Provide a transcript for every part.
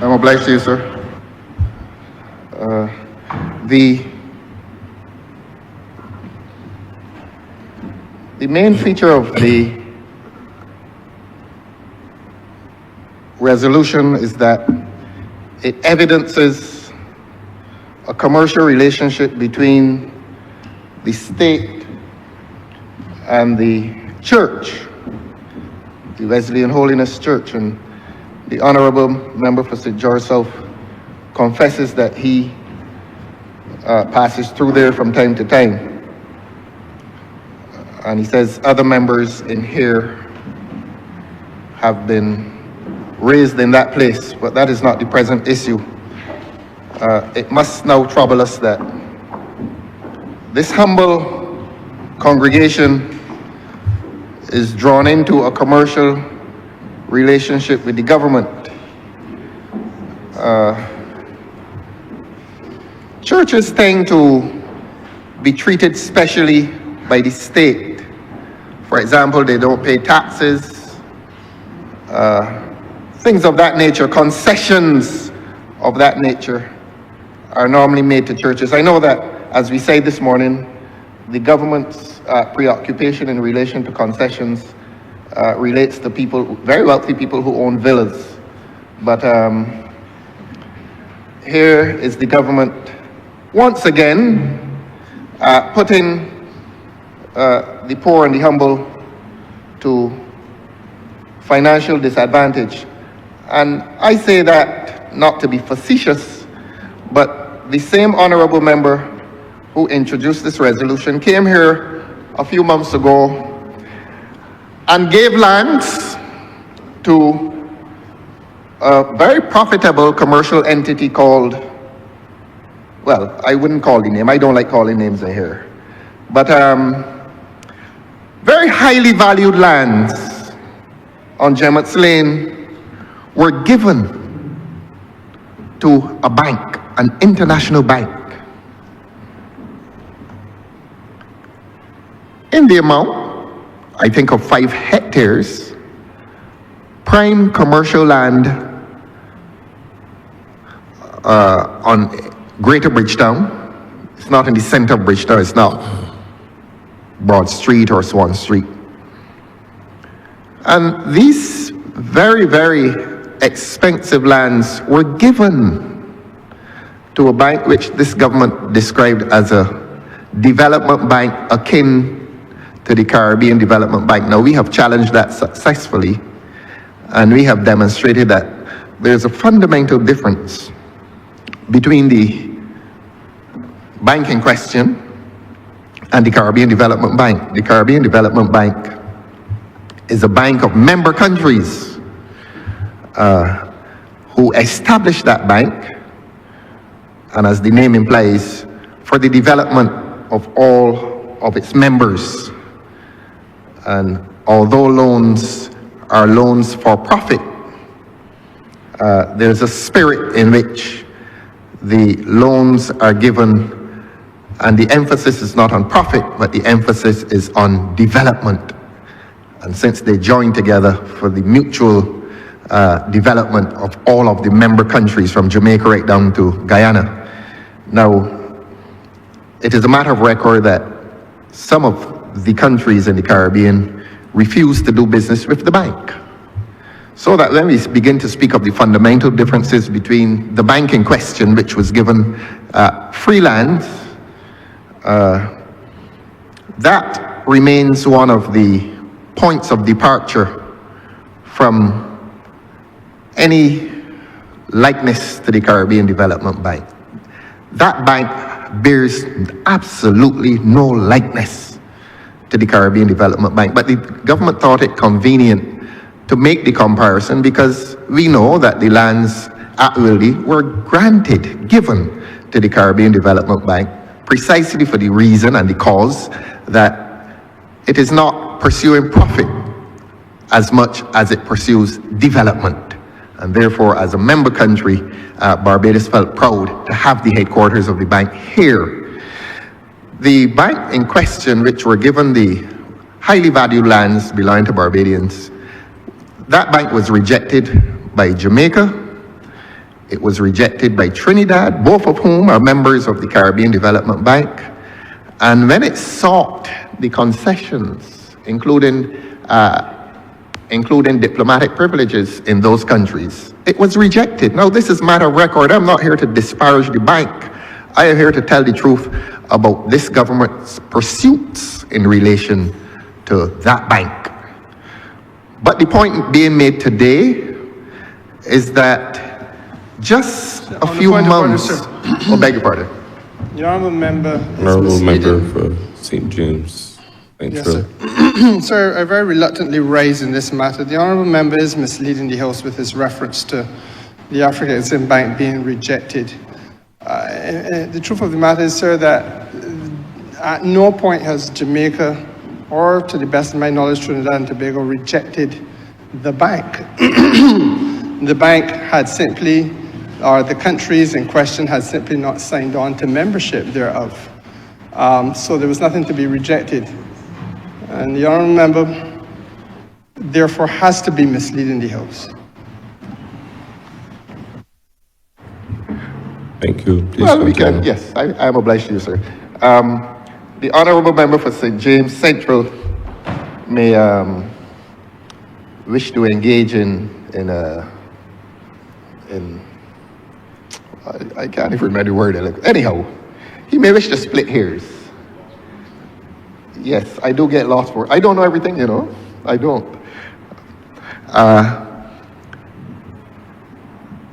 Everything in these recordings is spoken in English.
I'm obliged to you, sir. The main feature of the resolution is that it evidences a commercial relationship between the state and the church, the Wesleyan Holiness Church, and the Honorable Member for St. George South confesses that he passes through there from time to time. And he says other members in here have been raised in that place, but that is not the present issue. It must now trouble us that this humble congregation is drawn into a commercial relationship with the government. Churches tend to be treated specially by the state. For example, they don't pay taxes, things of that nature, concessions of that nature are normally made to churches. I know that, as we said this morning, the government's preoccupation in relation to concessions relates to people, very wealthy people who own villas. But here is the government once again putting the poor and the humble to financial disadvantage. And I say that not to be facetious, but the same honorable member who introduced this resolution came here a few months ago and gave lands to a very profitable commercial entity called, well, I wouldn't call the name, I don't like calling names in here, but very highly valued lands on Gemmett's Lane were given to a bank, an international bank, in the amount, I think, of 5 hectares, prime commercial land on Greater Bridgetown. It's not in the center of Bridgetown, it's not Broad Street or Swan Street. And these very, very expensive lands were given to a bank which this government described as a development bank akin to the Caribbean Development Bank. Now, we have challenged that successfully, and we have demonstrated that there's a fundamental difference between the bank in question and the Caribbean Development Bank. The Caribbean Development Bank is a bank of member countries who established that bank, and as the name implies, for the development of all of its members. And although loans are loans for profit, there's a spirit in which the loans are given, and the emphasis is not on profit, but the emphasis is on development. And since they join together for the mutual development of all of the member countries from Jamaica right down to Guyana. Now, it is a matter of record that some of the countries in the Caribbean refuse to do business with the bank. So that when we begin to speak of the fundamental differences between the bank in question, which was given free land, that remains one of the points of departure from any likeness to the Caribbean Development Bank. That bank bears absolutely no likeness to the Caribbean Development Bank, but the government thought it convenient to make the comparison because we know that the lands at Wildy were given to the Caribbean Development Bank precisely for the reason and the cause that it is not pursuing profit as much as it pursues development. And therefore, as a member country, Barbados felt proud to have the headquarters of the bank here. The bank in question, which were given the highly valued lands belonging to Barbadians, that bank was rejected by Jamaica, It was rejected by Trinidad, both of whom are members of the Caribbean Development Bank. And when it sought the concessions, including diplomatic privileges in those countries, it was rejected. Now, this is matter of record. I'm not here to disparage the bank. I am here to tell the truth about this government's pursuits in relation to that bank. But the point being made today is that just a few months, I beg your pardon. The honourable member for St. James. Yes, sir. Sir, I very reluctantly raise in this matter. The honourable member is misleading the House with his reference to the Africa Exim Bank being rejected. The truth of the matter is, sir, that at no point has Jamaica, or to the best of my knowledge, Trinidad and Tobago, rejected the bank. The bank had simply, or the countries in question had simply not signed on to membership thereof. So there was nothing to be rejected. And the honourable member, therefore, has to be misleading the House. Thank you. Please Well, we can, yes, I am obliged to you, sir. The honourable member for St. James Central may wish to engage I can't even remember the word. Anyhow, he may wish to split hairs. Yes, I do get lost for. I don't know everything, you know. I don't.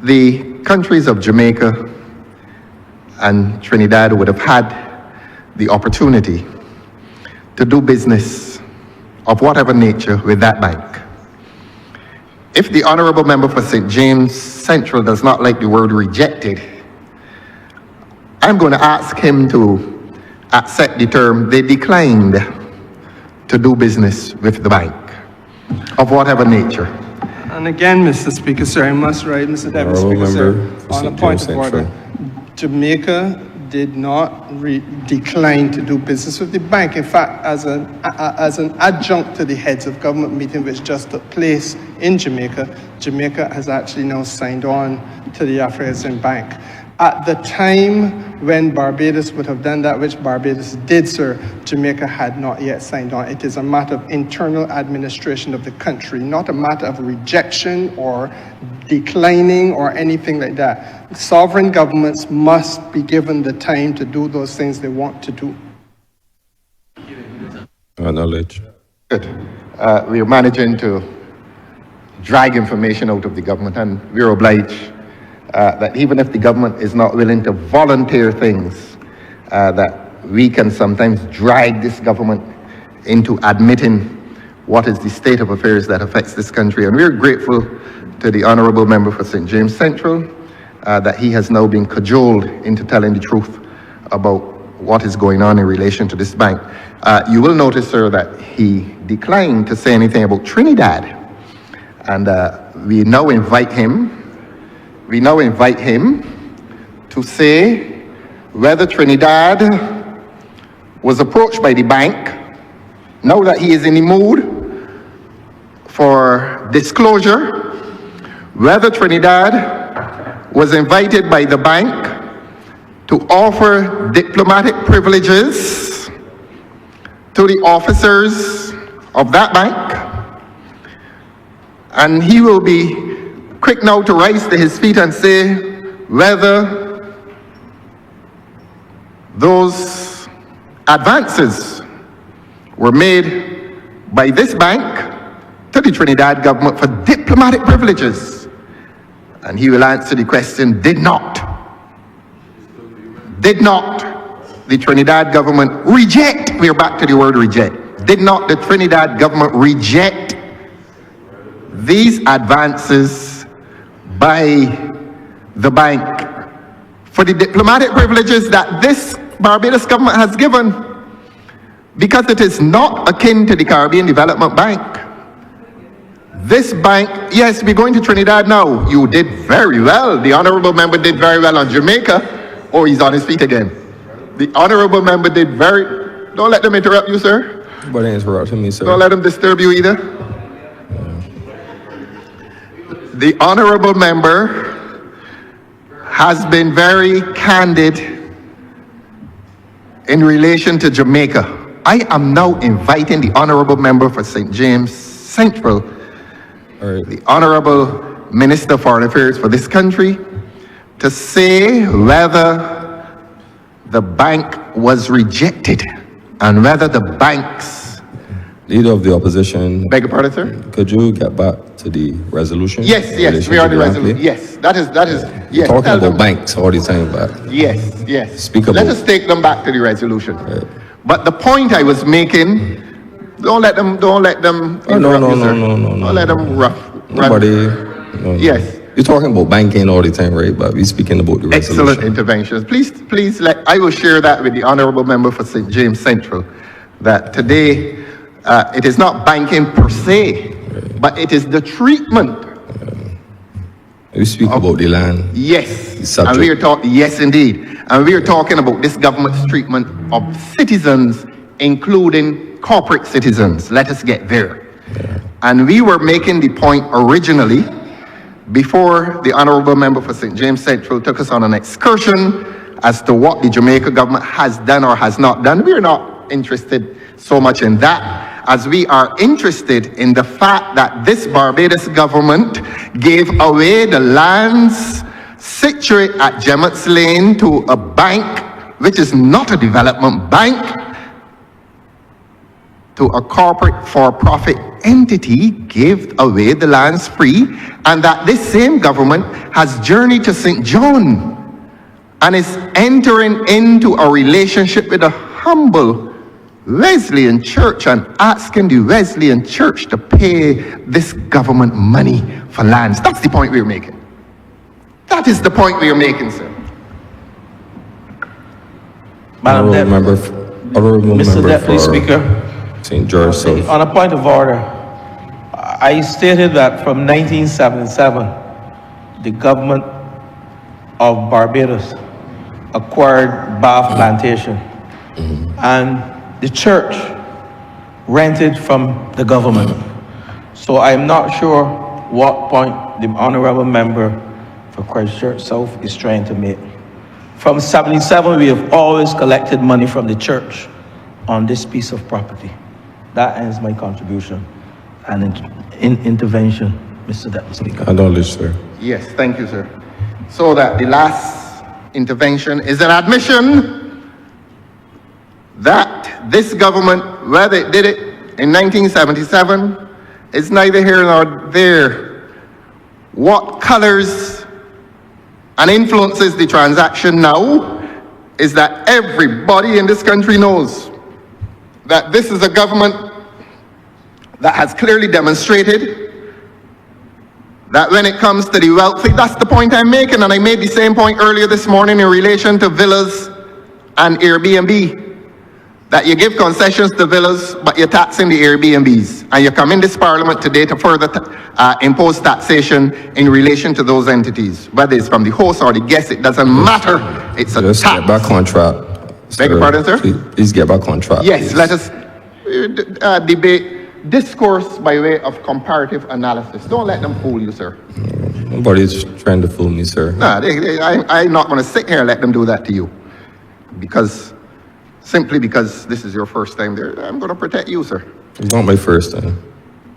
The countries of Jamaica and Trinidad would have had the opportunity to do business of whatever nature with that bank. If the honourable member for St. James Central does not like the word rejected, I'm going to ask him to accept the term they declined to do business with the bank of whatever nature. And again, Mr. Speaker, sir, I must write, Mr. Deputy Speaker, sir, on a point of order. Jamaica did not decline to do business with the bank. In fact, as an adjunct to the heads of government meeting which just took place in Jamaica, Jamaica has actually now signed on to the Africa Exim Bank. At the time when Barbados would have done that, which Barbados did, sir, Jamaica had not yet signed on. It is a matter of internal administration of the country, not a matter of rejection or declining or anything like that. Sovereign governments must be given the time to do those things they want to do. Knowledge. Good. We're managing to drag information out of the government, and we're obliged that even if the government is not willing to volunteer things, that we can sometimes drag this government into admitting what is the state of affairs that affects this country. And we're grateful to the honourable member for St. James Central that he has now been cajoled into telling the truth about what is going on in relation to this bank. You will notice, sir, that he declined to say anything about Trinidad. And we now invite him to say whether Trinidad was approached by the bank, now that he is in the mood for disclosure, whether Trinidad was invited by the bank to offer diplomatic privileges to the officers of that bank. And he will be quick now to rise to his feet and say whether those advances were made by this bank to the Trinidad government for diplomatic privileges. And he will answer the question, did not the Trinidad government reject, we're back to the word reject, did not the Trinidad government reject these advances by the bank for the diplomatic privileges that this Barbados government has given, because it is not akin to the Caribbean Development Bank. This bank, yes, we're going to Trinidad now. You did very well. The honourable member did very well on Jamaica. Oh, he's on his feet again. The honourable member did very, don't let them interrupt you, sir. But interrupting me, sir. Don't let them disturb you either. The honourable member has been very candid in relation to Jamaica. I am now inviting the honorable member for St. James Central, the honorable Minister of Foreign Affairs for this country, to say whether the bank was rejected and whether the bank's... Leader of the opposition. Beg your pardon, sir? Could you get back to the resolution? Yes, we are the resolution. Yes, that is, yes. Talking about banks all the time, but. Yes. Speak about. Let us take them back to the resolution. Right. But the point I was making, don't let them. No. Don't let them rough. Nobody. No. Yes. You're talking about banking all the time, right? But we're speaking about the resolution. Excellent interventions. Please, I will share that with the honorable member for St. James Central, that today it is not banking per se, but it is the treatment. We speak about the land. Yes, and we are talking. Yes, indeed, and we are talking about this government's treatment of citizens, including corporate citizens. Let us get there. And we were making the point originally, before the honorable member for St. James Central took us on an excursion as to what the Jamaica government has done or has not done. We are not interested so much in that, as we are interested in the fact that this Barbados government gave away the lands situate at Gemmett's Lane to a bank, which is not a development bank, to a corporate for-profit entity, gave away the lands free, and that this same government has journeyed to St. John and is entering into a relationship with a humble Wesleyan church and asking the Wesleyan church to pay this government money for lands. That's the point we're making. That is the point we are making, sir. Mr. Deputy Speaker, St. George South. on a point of order, I stated that from 1977, the government of Barbados acquired Bath Plantation, and the church rented from the government. So I'm not sure what point the honorable member for Christchurch South is trying to make. From 77, we have always collected money from the church on this piece of property. That ends my contribution and intervention, Mr. Deputy Speaker. Acknowledged, sir. Yes, thank you, sir. So that the last intervention is an admission that this government, whether it did it in 1977, is neither here nor there. What colors and influences the transaction now is that everybody in this country knows that this is a government that has clearly demonstrated that when it comes to the wealthy, that's the point I'm making, and I made the same point earlier this morning in relation to villas and Airbnb. That you give concessions to villas, but you're taxing the Airbnbs. And you come in this parliament today to further impose taxation in relation to those entities. Whether it's from the host or the guest, it doesn't matter. It's a Just tax. get back on track. Beg your pardon, sir? Please get back on track. Yes, please. let us debate discourse by way of comparative analysis. Don't let them fool you, sir. Nobody's trying to fool me, sir. No, I'm not going to sit here and let them do that to you. Simply because this is your first time there, I'm going to protect you, sir. It's not my first time.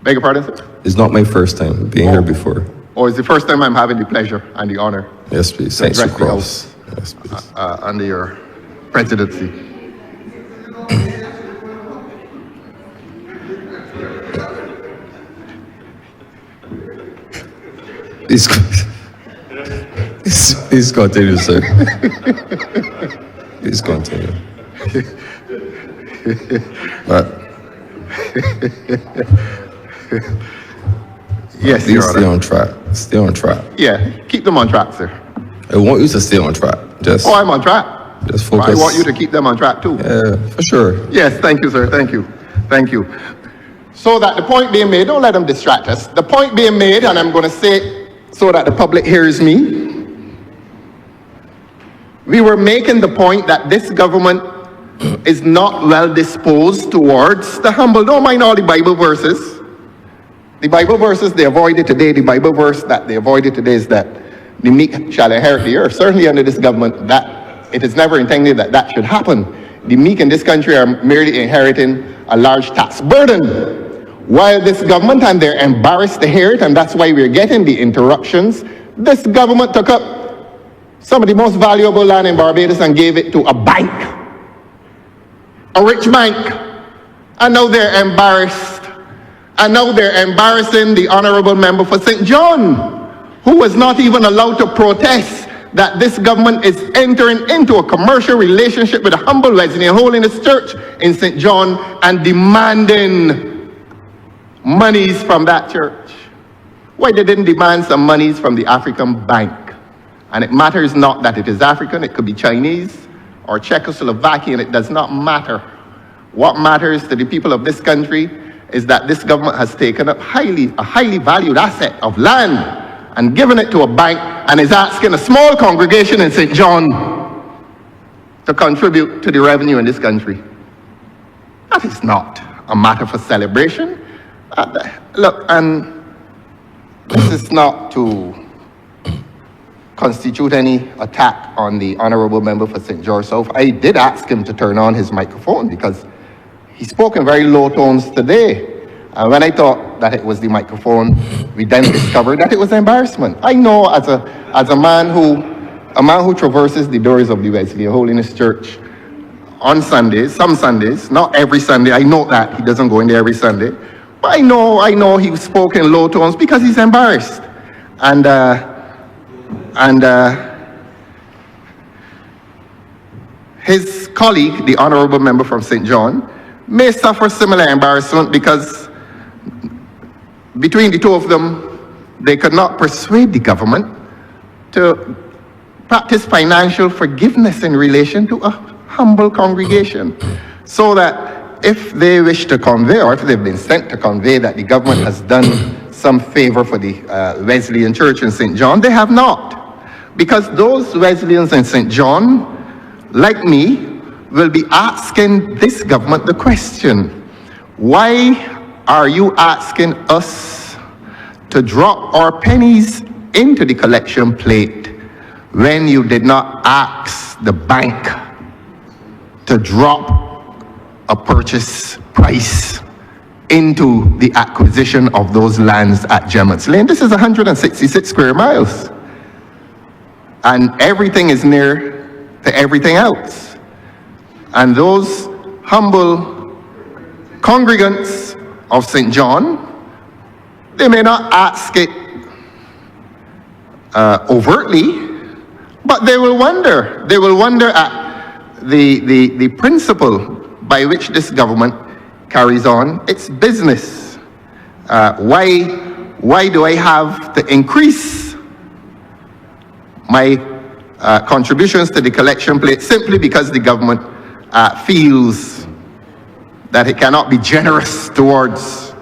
Beg your pardon, sir? It's not my first time being here before. Or it's the first time I'm having the pleasure and the honor Yes, please. to Thanks for address the cross. House Yes, please. under your presidency. Please continue, sir. Please continue. Yes, Please Your stay Honor. on track. Stay on track. Yeah, keep them on track, sir. I want you to stay on track. Just Oh, I'm on track. Just But focus. I want you to keep them on track too. Yeah, for sure. Yes, thank you, sir. Thank you. Thank you. So that the point being made, don't let them distract us. The point being made, and I'm going to say it so that the public hears me, we were making the point that this government is not well disposed towards the humble. Don't mind all the Bible verses. The Bible verses they avoided today, the Bible verse that they avoided today is that the meek shall inherit the earth. Certainly under this government, that it is never intended that that should happen. The meek in this country are merely inheriting a large tax burden. While this government, and they're embarrassed to hear it, and that's why we're getting the interruptions, this government took up some of the most valuable land in Barbados and gave it to a bank, a rich bank. And now they're embarrassed. And now they're embarrassing the honorable member for St. John, who was not even allowed to protest that this government is entering into a commercial relationship with a humble Wesleyan Holiness Church in St. John and demanding monies from that church. Why they didn't demand some monies from the African Bank? And it matters not that it is African, it could be Chinese or Czechoslovakian, it does not matter. What matters to the people of this country is that this government has taken up a highly valued asset of land and given it to a bank and is asking a small congregation in St. John to contribute to the revenue in this country. That is not a matter for celebration. Look, and this is not to constitute any attack on the honorable member for St. George South. I did ask him to turn on his microphone because he spoke in very low tones today. And when I thought that it was the microphone, we then discovered that it was embarrassment. I know as a man who traverses the doors of the Wesleyan Holiness Church on Sundays, some Sundays, not every Sunday. I know that he doesn't go in there every Sunday. But I know he spoke in low tones because he's embarrassed. And his colleague, the honorable member from St. John, may suffer similar embarrassment because between the two of them, they could not persuade the government to practice financial forgiveness in relation to a humble congregation. So that if they wish to convey, or if they've been sent to convey that the government has done some favor for the Wesleyan Church in St. John, they have not. Because those Wesleyans in St. John, like me, will be asking this government the question, why are you asking us to drop our pennies into the collection plate when you did not ask the bank to drop a purchase price into the acquisition of those lands at Gemmett's Lane? This is 166 square miles. And everything is near to everything else. And those humble congregants of St. John, they may not ask it overtly, but they will wonder. They will wonder at the principle by which this government carries on its business. Why do I have to increase my contributions to the collection plate simply because the government feels that it cannot be generous towards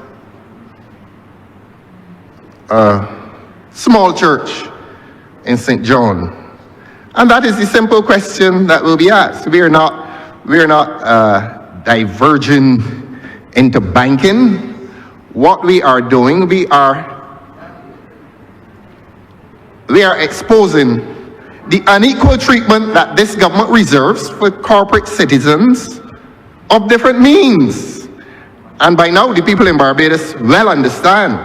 a small church in St. John? And that is the simple question that will be asked. We are not diverging into banking. What we are doing, we are exposing the unequal treatment that this government reserves for corporate citizens of different means. And by now, the people in Barbados well understand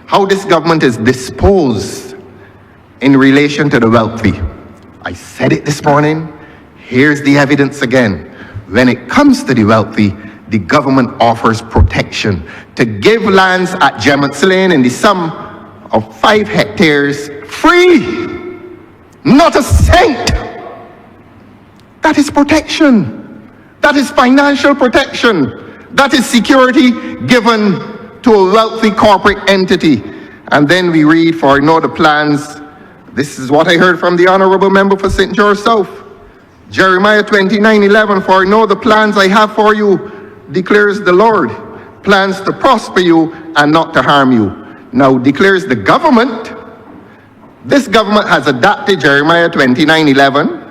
how this government is disposed in relation to the wealthy. I said it this morning. Here's the evidence again. When it comes to the wealthy, the government offers protection to give lands at Gemmett's Lane in the sum of 5 hectares free. Not a cent. That is protection. That is financial protection. That is security given to a wealthy corporate entity. And then we read, for I know the plans. This is what I heard from the honorable member for St. George South. Jeremiah 29:11, for I know the plans I have for you, declares the Lord. Plans to prosper you and not to harm you. Now declares the government. This government has adopted Jeremiah 29:11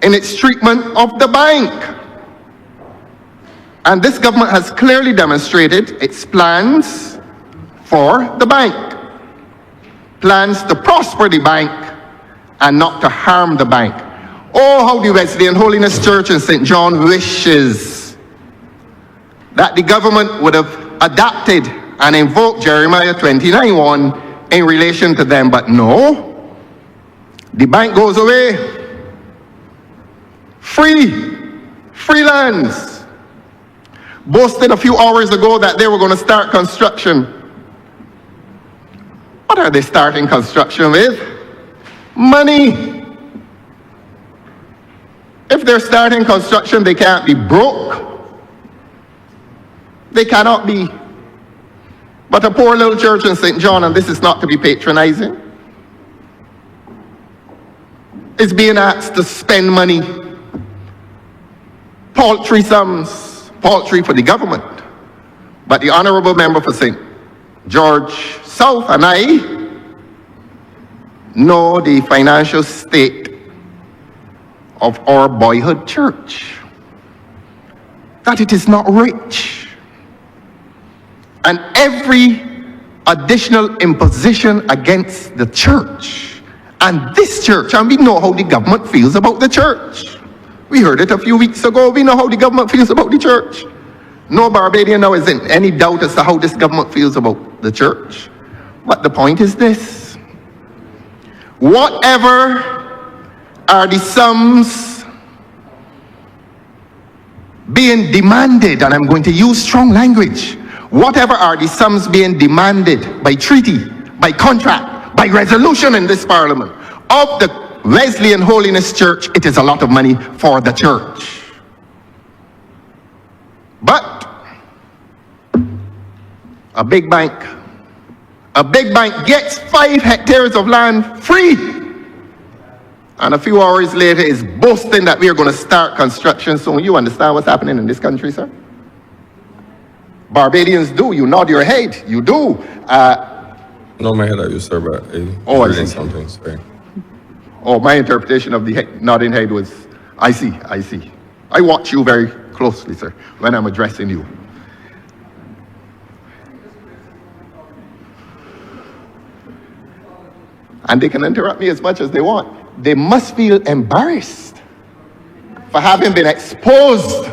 in its treatment of the bank. And this government has clearly demonstrated its plans for the bank. plans to prosper the bank and not to harm the bank. Oh, how the Wesleyan Holiness Church in St. John wishes that the government would have adapted and invoked Jeremiah 29:1 in relation to them, but no. The bank goes away. Free lands. Boasted a few hours ago that they were going to start construction. What are they starting construction with? Money. If they're starting construction, they can't be broke. They cannot be. But a poor little church in St. John, and this is not to be patronizing, is being asked to spend money, paltry sums, paltry for the government. But the honorable member for St. George South and I know the financial state of our boyhood church, that it is not rich. And every additional imposition against the church, and this church, and we know how the government feels about the church. We heard it a few weeks ago. We know how the government feels about the church. No Barbadian now is in any doubt as to how this government feels about the church. But the point is this: whatever are the sums being demanded, and I'm going to use strong language, whatever are the sums being demanded by treaty, by contract, by resolution in this parliament of the Wesleyan Holiness Church, it is a lot of money for the church. But a big bank gets 5 hectares of land free, and a few hours later is boasting that we are going to start construction soon. You understand what's happening in this country, sir? Barbadians do. You nod your head. You do. No, my head at you, sir, but Oh, I reading see. something, sorry. Oh, my interpretation of the nodding head was, I see. I watch you very closely, sir, when I'm addressing you. And they can interrupt me as much as they want. They must feel embarrassed for having been exposed.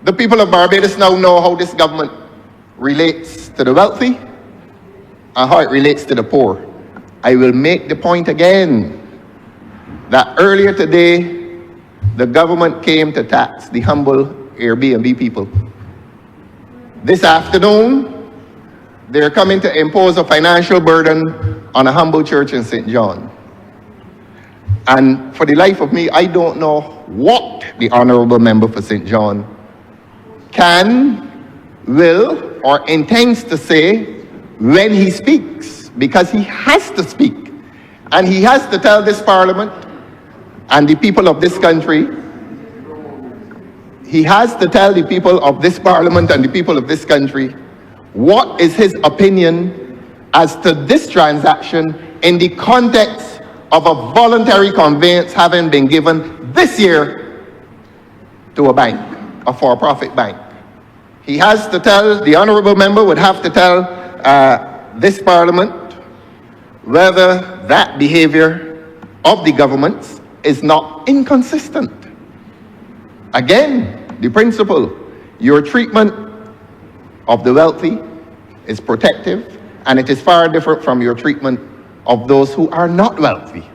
The people of Barbados now know how this government relates to the wealthy and how it relates to the poor. I will make the point again that earlier today, the government came to tax the humble Airbnb people. This afternoon, they're coming to impose a financial burden on a humble church in St. John. And for the life of me, I don't know what the honorable member for St. John can, will, or intends to say when he speaks, because he has to speak. And he has to tell this parliament and the people of this country, he has to tell the people of this parliament and the people of this country what is his opinion as to this transaction in the context of a voluntary conveyance having been given this year to a bank, a for-profit bank. He has to tell, the honorable member would have to tell this parliament whether that behavior of the government is not inconsistent. Again, the principle, your treatment of the wealthy is protective, and it is far different from your treatment of those who are not wealthy.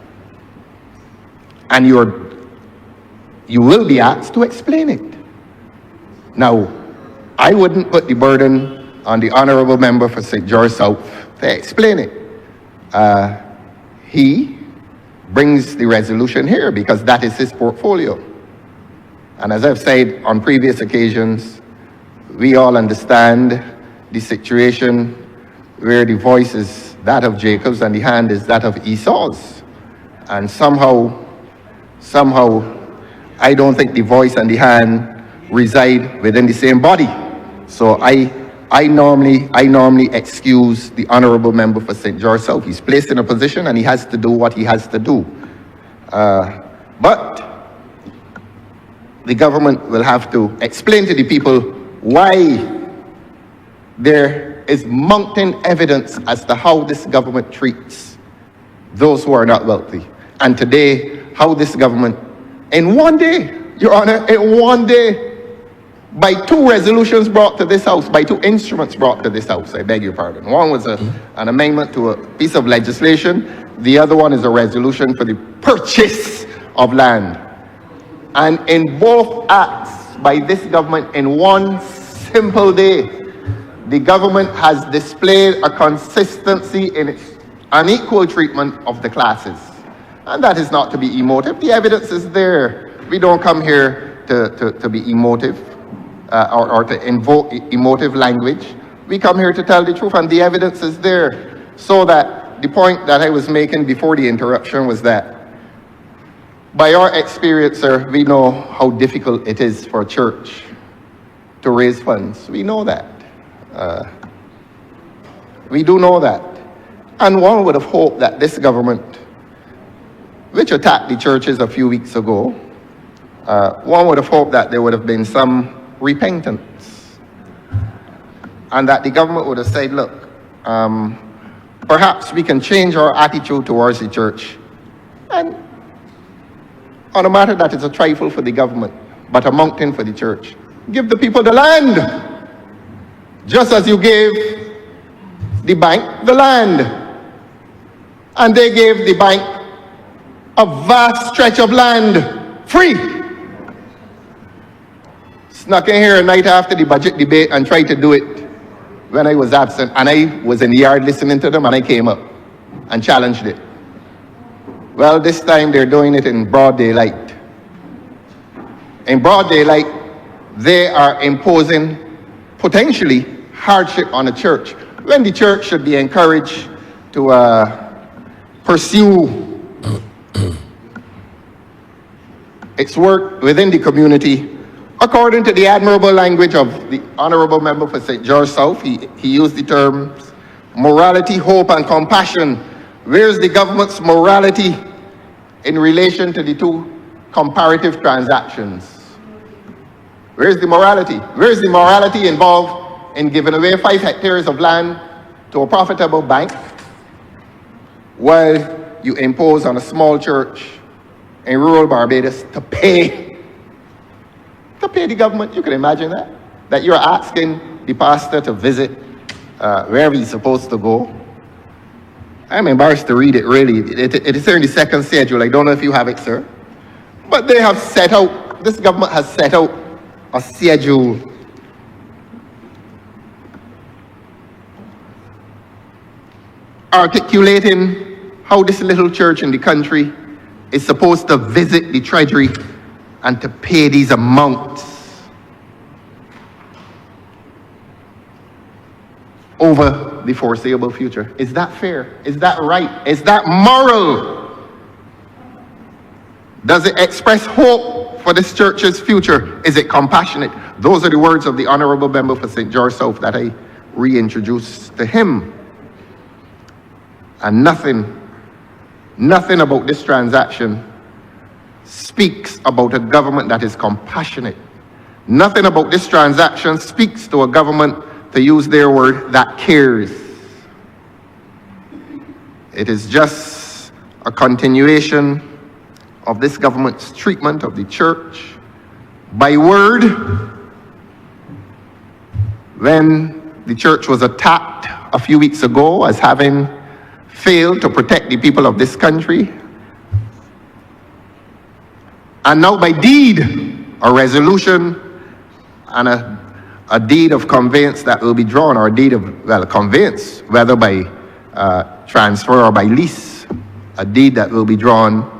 And you will be asked to explain it. Now, I wouldn't put the burden on the honorable member for St. George South to explain it. He brings the resolution here because that is his portfolio. And as I've said on previous occasions, we all understand the situation where the voice is that of Jacob's and the hand is that of Esau's. And somehow, I don't think the voice and the hand reside within the same body. So I normally excuse the honorable member for St. George South. He's placed in a position and he has to do what he has to do. But the government will have to explain to the people why their is mounting evidence as to how this government treats those who are not wealthy. And today, how this government, in one day, Your Honor, in one day, by 2 resolutions brought to this House, by 2 instruments brought to this House, I beg your pardon. One was an amendment to a piece of legislation. The other one is a resolution for the purchase of land. And in both acts by this government in one simple day, the government has displayed a consistency in its unequal treatment of the classes. And that is not to be emotive. The evidence is there. We don't come here to be emotive or to invoke emotive language. We come here to tell the truth, and the evidence is there. So that the point that I was making before the interruption was that by our experience, sir, we know how difficult it is for a church to raise funds. We know that. We do know that. And one would have hoped that this government, which attacked the churches a few weeks ago, one would have hoped that there would have been some repentance. And that the government would have said, look, perhaps we can change our attitude towards the church. And on a matter that is a trifle for the government, but a mountain for the church, give the people the land, just as you gave the bank the land. And they gave the bank a vast stretch of land, free. Snuck in here a night after the budget debate and tried to do it when I was absent, and I was in the yard listening to them, and I came up and challenged it. Well, this time they're doing it in broad daylight. In broad daylight, they are imposing potentially hardship on the church, when the church should be encouraged to pursue its work within the community. According to the admirable language of the Honorable Member for St. George South, he used the terms morality, hope, and compassion. Where's the government's morality in relation to the 2 comparative transactions? Where's the morality? Where's the morality involved in giving away 5 hectares of land to a profitable bank, while you impose on a small church in rural Barbados to pay the government? You can imagine that? That you're asking the pastor to visit wherever he's supposed to go. I'm embarrassed to read it, really. It is there in the second schedule. I don't know if you have it, sir. But they have set out, this government has set out a schedule articulating how this little church in the country is supposed to visit the treasury and to pay these amounts over the foreseeable future. Is that fair? Is that right? Is that moral? Does it express hope for this church's future? Is it compassionate? Those are the words of the Honorable Member for St. George South that I reintroduced to him. And nothing about this transaction speaks about a government that is compassionate. Nothing about this transaction speaks to a government, to use their word, that cares. It is just a continuation of this government's treatment of the church by word. When the church was attacked a few weeks ago as having failed to protect the people of this country, and now by deed, a resolution and a deed of conveyance that will be drawn, or a deed of, well, conveyance, whether by transfer or by lease, a deed that will be drawn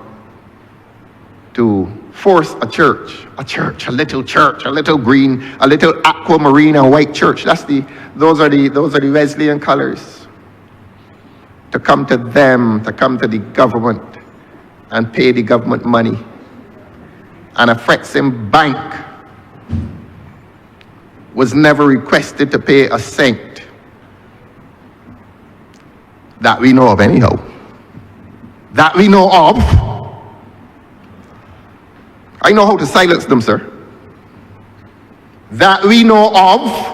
to force a little green, a little aquamarine and white church. Those are the Wesleyan colors. To come to them, to come to the government and pay the government money. And a Frexham bank was never requested to pay a cent that we know of anyhow. That we know of. I know how to silence them, sir. That we know of.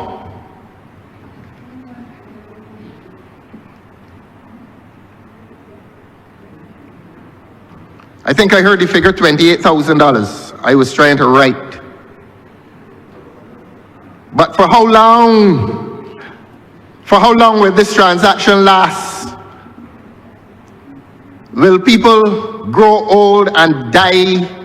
I think I heard the figure $28,000. I was trying to write. But for how long? For how long will this transaction last? Will people grow old and die